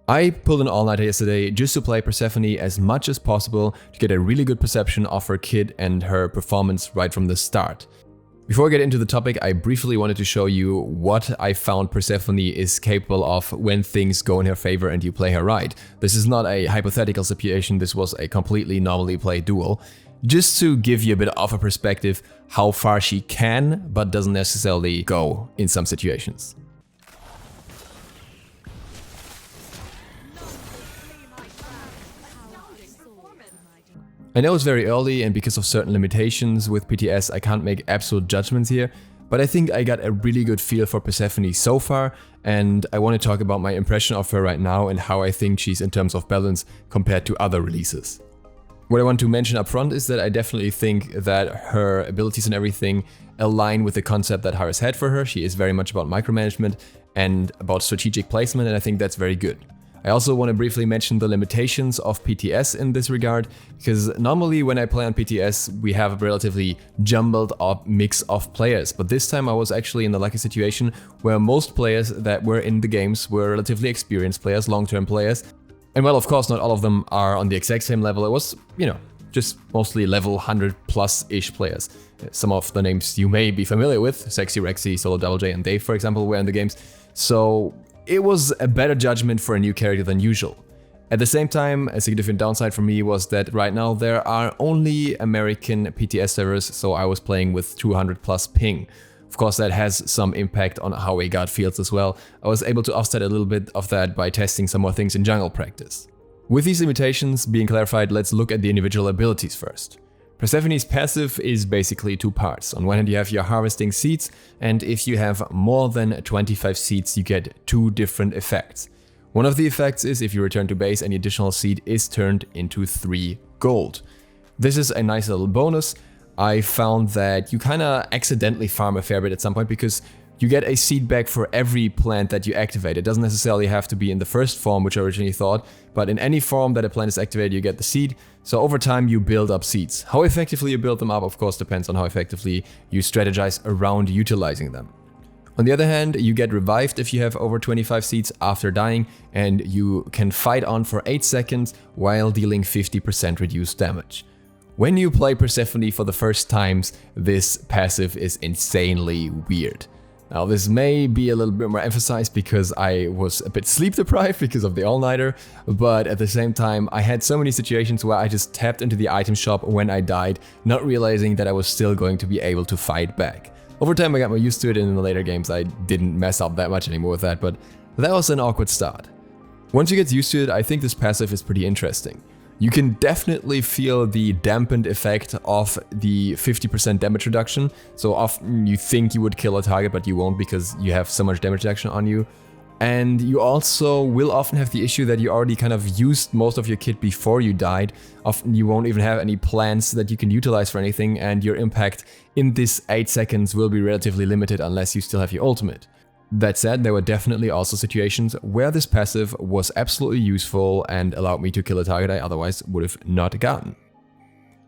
I pulled an all-nighter yesterday just to play Persephone as much as possible to get a really good perception of her kit and her performance right from the start. Before I get into the topic, I briefly wanted to show you what I found Persephone is capable of when things go in her favor and you play her right. This is not a hypothetical situation, this was a completely normally played duel. Just to give you a bit of a perspective how far she can, but doesn't necessarily go in some situations. I know it's very early and because of certain limitations with PTS I can't make absolute judgments here, but I think I got a really good feel for Persephone so far, and I want to talk about my impression of her right now and how I think she's in terms of balance compared to other releases. What I want to mention up front is that I definitely think that her abilities and everything align with the concept that Harris had for her. She is very much about micromanagement and about strategic placement, and I think that's very good. I also want to briefly mention the limitations of PTS in this regard, because normally when I play on PTS we have a relatively jumbled up mix of players, but this time I was actually in the lucky situation where most players that were in the games were relatively experienced players, long-term players, and well, of course not all of them are on the exact same level. It was, just mostly level 100 plus-ish players. Some of the names you may be familiar with, Sexy Rexy, Solo Double J and Dave for example, were in the games, so it was a better judgment for a new character than usual. At the same time, a significant downside for me was that right now there are only American PTS servers, so I was playing with 200 plus ping. Of course that has some impact on how a guard feels as well. I was able to offset a little bit of that by testing some more things in jungle practice. With these limitations being clarified, let's look at the individual abilities first. Persephone's passive is basically two parts. On one hand you have your harvesting seeds, and if you have more than 25 seeds you get two different effects. One of the effects is if you return to base, any additional seed is turned into 3 gold. This is a nice little bonus. I found that you kinda accidentally farm a fair bit at some point because you get a seed back for every plant that you activate. It doesn't necessarily have to be in the first form, which I originally thought, but in any form that a plant is activated, you get the seed. So over time, you build up seeds. How effectively you build them up, of course, depends on how effectively you strategize around utilizing them. On the other hand, you get revived if you have over 25 seeds after dying, and you can fight on for 8 seconds while dealing 50% reduced damage. When you play Persephone for the first times, this passive is insanely weird. Now this may be a little bit more emphasized because I was a bit sleep deprived because of the all-nighter, but at the same time I had so many situations where I just tapped into the item shop when I died, not realizing that I was still going to be able to fight back. Over time I got more used to it, and in the later games I didn't mess up that much anymore with that, but that was an awkward start. Once you get used to it, I think this passive is pretty interesting. You can definitely feel the dampened effect of the 50% damage reduction, so often you think you would kill a target but you won't because you have so much damage reduction on you. And you also will often have the issue that you already kind of used most of your kit before you died. Often you won't even have any plans that you can utilize for anything, and your impact in this 8 seconds will be relatively limited unless you still have your ultimate. That said, there were definitely also situations where this passive was absolutely useful and allowed me to kill a target I otherwise would have not gotten.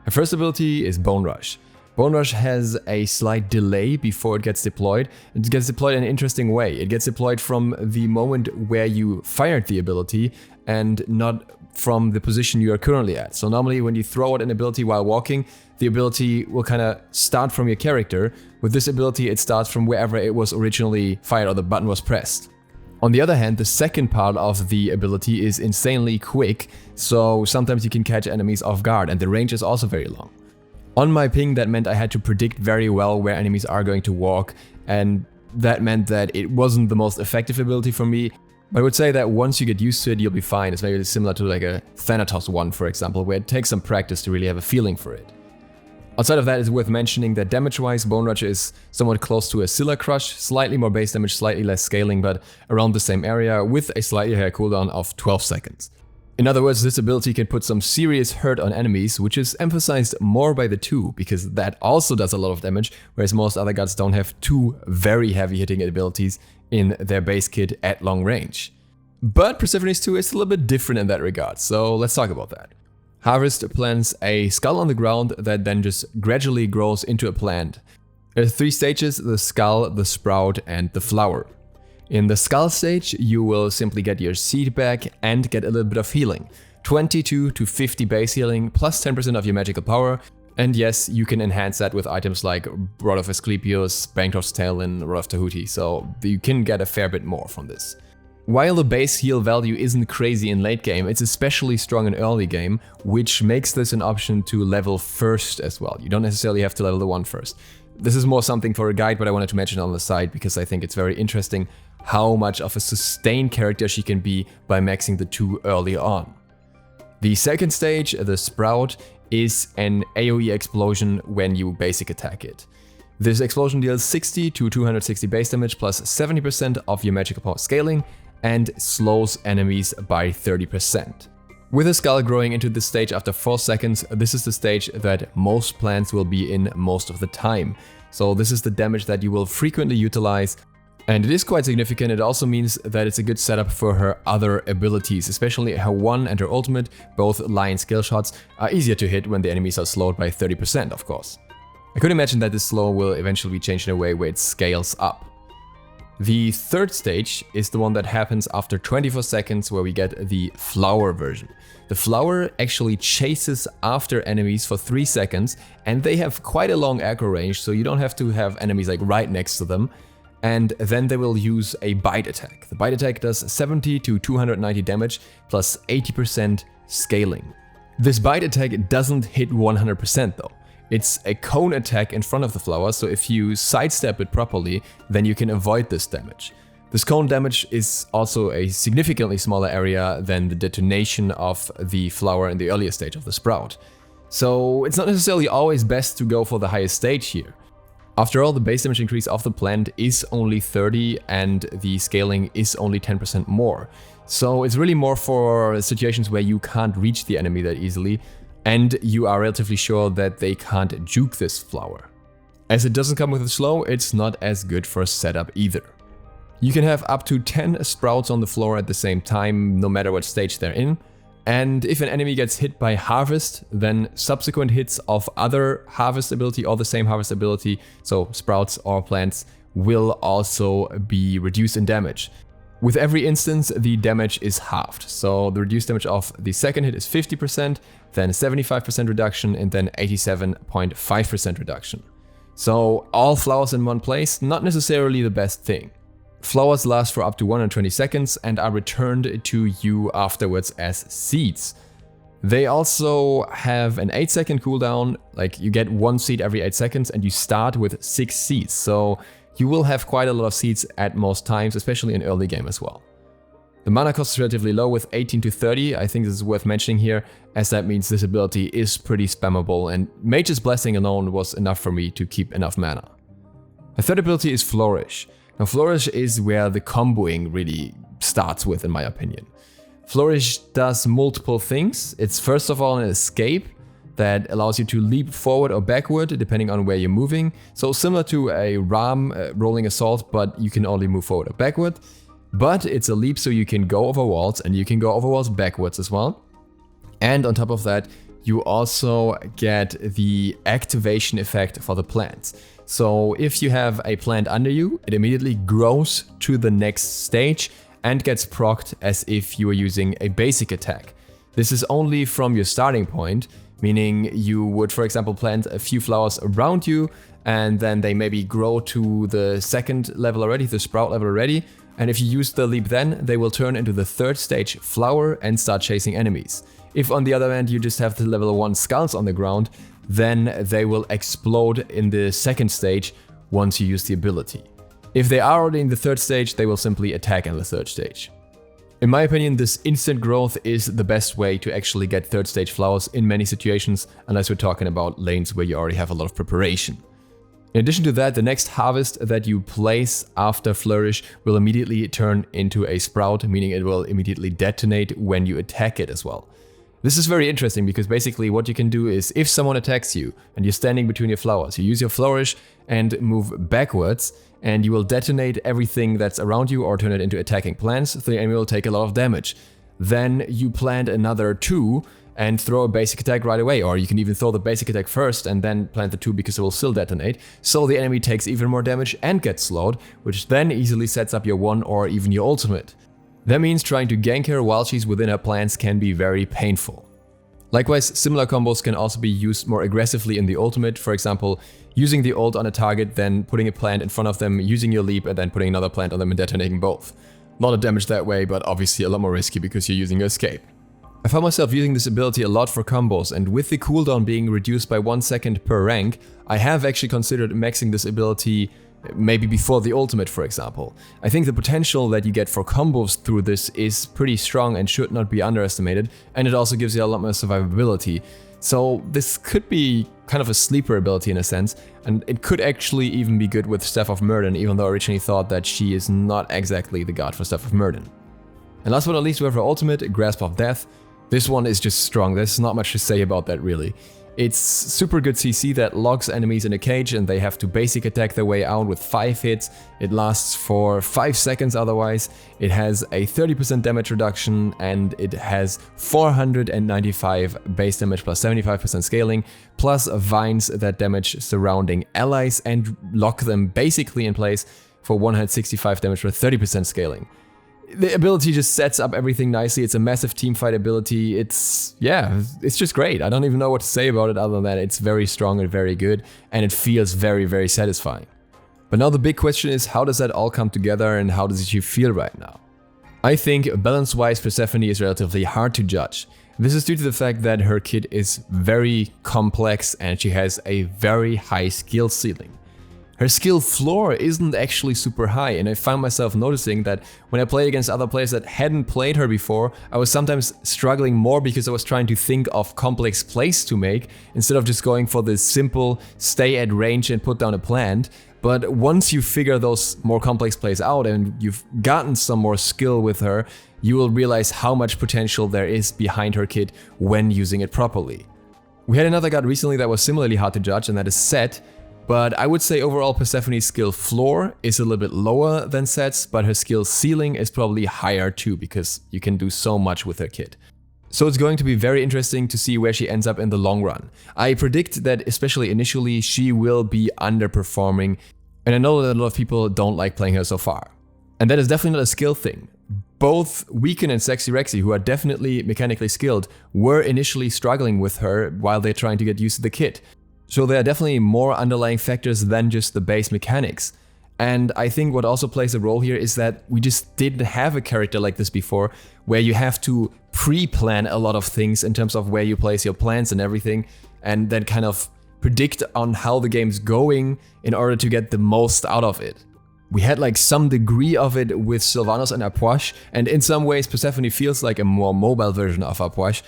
Her first ability is Bone Rush. Bone Rush has a slight delay before it gets deployed. It gets deployed in an interesting way. It gets deployed from the moment where you fired the ability and not from the position you are currently at. So normally when you throw out an ability while walking, the ability will kind of start from your character. With this ability, it starts from wherever it was originally fired or the button was pressed. On the other hand, the second part of the ability is insanely quick, so sometimes you can catch enemies off guard, and the range is also very long. On my ping, that meant I had to predict very well where enemies are going to walk, and that meant that it wasn't the most effective ability for me. But I would say that once you get used to it, you'll be fine. It's maybe similar to like a Thanatos one, for example, where it takes some practice to really have a feeling for it. Outside of that, it's worth mentioning that damage-wise, Bone Rush is somewhat close to a Scylla Crush, slightly more base damage, slightly less scaling, but around the same area, with a slightly higher cooldown of 12 seconds. In other words, this ability can put some serious hurt on enemies, which is emphasized more by the 2, because that also does a lot of damage, whereas most other gods don't have 2 very heavy hitting abilities in their base kit at long range. But Persephone's 2 is a little bit different in that regard, so let's talk about that. Harvest plants a skull on the ground that then just gradually grows into a plant. There are 3 stages: the skull, the sprout, and the flower. In the Skull stage, you will simply get your seed back and get a little bit of healing. 22 to 50 base healing plus 10% of your magical power. And yes, you can enhance that with items like Rod of Asclepius, Bancroft's Talon, Rod of Tahuti, so you can get a fair bit more from this. While the base heal value isn't crazy in late game, it's especially strong in early game, which makes this an option to level first as well. You don't necessarily have to level the 1 first. This is more something for a guide, but I wanted to mention on the side because I think it's very interesting how much of a sustained character she can be by maxing the 2 early on. The second stage, the Sprout, is an AoE explosion when you basic attack it. This explosion deals 60 to 260 base damage plus 70% of your magical power scaling and slows enemies by 30%. With a skull growing into this stage after 4 seconds, this is the stage that most plants will be in most of the time. So this is the damage that you will frequently utilize. And it is quite significant. It also means that it's a good setup for her other abilities, especially her 1 and her ultimate. Both lion skill shots are easier to hit when the enemies are slowed by 30%, of course. I could imagine that this slow will eventually be changed in a way where it scales up. The third stage is the one that happens after 24 seconds, where we get the flower version. The flower actually chases after enemies for 3 seconds, and they have quite a long aggro range, so you don't have to have enemies like right next to them. And then they will use a bite attack. The bite attack does 70 to 290 damage plus 80% scaling. This bite attack doesn't hit 100% though. It's a cone attack in front of the flower, so if you sidestep it properly, then you can avoid this damage. This cone damage is also a significantly smaller area than the detonation of the flower in the earlier stage of the Sprout. So it's not necessarily always best to go for the highest stage here. After all, the base damage increase of the plant is only 30 and the scaling is only 10% more. So it's really more for situations where you can't reach the enemy that easily and you are relatively sure that they can't juke this flower. As it doesn't come with a slow, it's not as good for a setup either. You can have up to 10 sprouts on the floor at the same time, no matter what stage they're in. And if an enemy gets hit by Harvest, then subsequent hits of other Harvest ability or the same Harvest ability, so sprouts or plants, will also be reduced in damage. With every instance, the damage is halved. So the reduced damage of the second hit is 50%, then 75% reduction, and then 87.5% reduction. So all flowers in one place, not necessarily the best thing. Flowers last for up to 120 seconds and are returned to you afterwards as seeds. They also have an 8-second cooldown, like you get 1 seed every 8 seconds and you start with 6 seeds. So you will have quite a lot of seeds at most times, especially in early game as well. The mana cost is relatively low with 18 to 30, I think this is worth mentioning here, as that means this ability is pretty spammable and Mage's Blessing alone was enough for me to keep enough mana. The third ability is Flourish. Now Flourish is where the comboing really starts with, in my opinion. Flourish does multiple things. It's first of all an escape that allows you to leap forward or backward depending on where you're moving. So similar to a Ram rolling assault, but you can only move forward or backward. But it's a leap so you can go over walls and you can go over walls backwards as well. And on top of that, you also get the activation effect for the plants. So if you have a plant under you, it immediately grows to the next stage and gets procced as if you were using a basic attack. This is only from your starting point, meaning you would, for example, plant a few flowers around you and then they maybe grow to the second level already, the sprout level already. And if you use the leap then, they will turn into the third stage flower and start chasing enemies. If on the other hand you just have the level 1 skulls on the ground, then they will explode in the second stage once you use the ability. If they are already in the third stage, they will simply attack in the third stage. In my opinion, this instant growth is the best way to actually get third stage flowers in many situations, unless we're talking about lanes where you already have a lot of preparation. In addition to that, the next harvest that you place after Flourish will immediately turn into a sprout, meaning it will immediately detonate when you attack it as well. This is very interesting because basically what you can do is if someone attacks you and you're standing between your flowers, you use your Flourish and move backwards and you will detonate everything that's around you or turn it into attacking plants, so the enemy will take a lot of damage. Then you plant another 2 and throw a basic attack right away, or you can even throw the basic attack first and then plant the 2 because it will still detonate, so the enemy takes even more damage and gets slowed, which then easily sets up your 1 or even your ultimate. That means trying to gank her while she's within her plants can be very painful. Likewise, similar combos can also be used more aggressively in the ultimate, for example, using the ult on a target, then putting a plant in front of them, using your leap, and then putting another plant on them and detonating both. Not a damage that way, but obviously a lot more risky because you're using your escape. I found myself using this ability a lot for combos, and with the cooldown being reduced by 1 second per rank, I have actually considered maxing this ability maybe before the ultimate, for example. I think the potential that you get for combos through this is pretty strong and should not be underestimated, and it also gives you a lot more survivability. So this could be kind of a sleeper ability in a sense, and it could actually even be good with Staff of Murden, even though I originally thought that she is not exactly the god for Staff of Murden. And last but not least, we have her ultimate, Grasp of Death. This one is just strong, there's not much to say about that really. It's super good CC that locks enemies in a cage and they have to basic attack their way out with 5 hits. It lasts for 5 seconds otherwise. It has a 30% damage reduction and it has 495 base damage plus 75% scaling, plus vines that damage surrounding allies and lock them basically in place for 165 damage with 30% scaling. The ability just sets up everything nicely. It's a massive teamfight ability. It's just great. I don't even know what to say about it other than that it's very strong and very good, and it feels very, very satisfying. But now the big question is, how does that all come together and how does she feel right now? I think balance-wise Persephone is relatively hard to judge. This is due to the fact that her kit is very complex and she has a very high skill ceiling. Her skill floor isn't actually super high, and I found myself noticing that when I played against other players that hadn't played her before, I was sometimes struggling more because I was trying to think of complex plays to make instead of just going for the simple stay at range and put down a plant. But once you figure those more complex plays out and you've gotten some more skill with her, you will realize how much potential there is behind her kit when using it properly. We had another god recently that was similarly hard to judge, and that is Set. But I would say overall Persephone's skill floor is a little bit lower than Set's, but her skill ceiling is probably higher too, because you can do so much with her kit. So it's going to be very interesting to see where she ends up in the long run. I predict that especially initially she will be underperforming, and I know that a lot of people don't like playing her so far. And that is definitely not a skill thing. Both Weekend and Sexy Rexy, who are definitely mechanically skilled, were initially struggling with her while they're trying to get used to the kit. So there are definitely more underlying factors than just the base mechanics. And I think what also plays a role here is that we just didn't have a character like this before, where you have to pre-plan a lot of things in terms of where you place your plants and everything, and then kind of predict on how the game's going in order to get the most out of it. We had like some degree of it with Sylvanas and Aquatic, and in some ways Persephone feels like a more mobile version of Aquatic,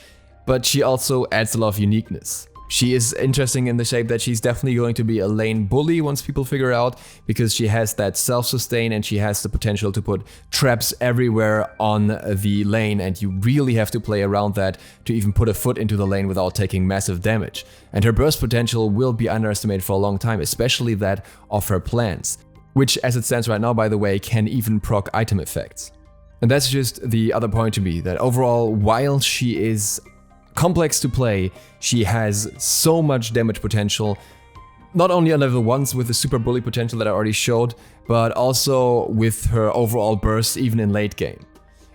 but she also adds a lot of uniqueness. She is interesting in the shape that she's definitely going to be a lane bully once people figure out, because she has that self-sustain and she has the potential to put traps everywhere on the lane, and you really have to play around that to even put a foot into the lane without taking massive damage. And her burst potential will be underestimated for a long time, especially that of her plants, which as it stands right now, by the way, can even proc item effects. And that's just the other point to me, that overall, while she is complex to play, she has so much damage potential, not only on level 1s with the super bully potential that I already showed, but also with her overall burst even in late game.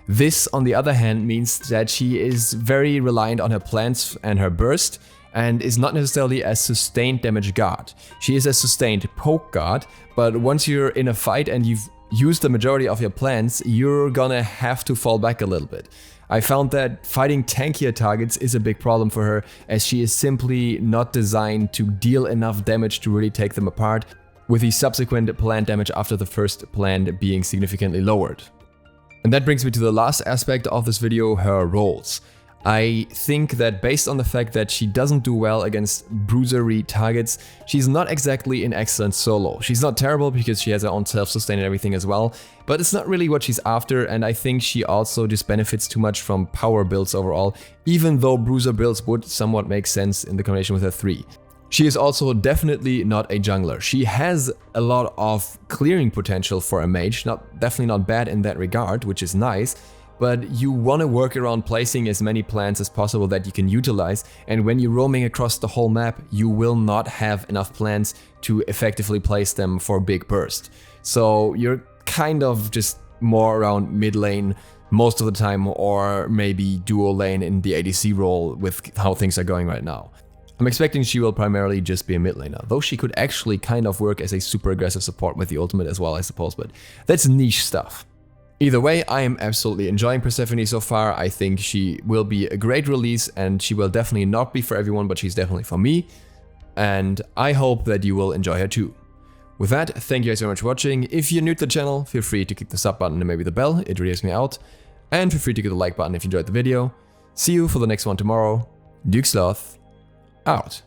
This, on the other hand, means that she is very reliant on her plants and her burst, and is not necessarily a sustained damage god. She is a sustained poke god, but once you're in a fight and you've used the majority of your plants, you're gonna have to fall back a little bit. I found that fighting tankier targets is a big problem for her, as she is simply not designed to deal enough damage to really take them apart, with the subsequent plant damage after the first plant being significantly lowered. And that brings me to the last aspect of this video, her rolls. I think that based on the fact that she doesn't do well against bruisery targets, she's not exactly an excellent solo. She's not terrible because she has her own self-sustain and everything as well, but it's not really what she's after, and I think she also just benefits too much from power builds overall, even though bruiser builds would somewhat make sense in the combination with her 3. She is also definitely not a jungler. She has a lot of clearing potential for a mage, definitely not bad in that regard, which is nice. but you want to work around placing as many plants as possible that you can utilize, and when you're roaming across the whole map, you will not have enough plants to effectively place them for a big burst. So you're kind of just more around mid lane most of the time, or maybe dual lane in the ADC role with how things are going right now. I'm expecting she will primarily just be a mid laner, though she could actually kind of work as a super aggressive support with the ultimate as well, I suppose, but that's niche stuff. Either way, I am absolutely enjoying Persephone so far. I think she will be a great release, and she will definitely not be for everyone, but she's definitely for me, and I hope that you will enjoy her too. With that, thank you guys so much for watching. If you're new to the channel, feel free to click the sub button and maybe the bell, it really helps me out. And feel free to click the like button if you enjoyed the video. See you for the next one tomorrow. DukeSloth, out.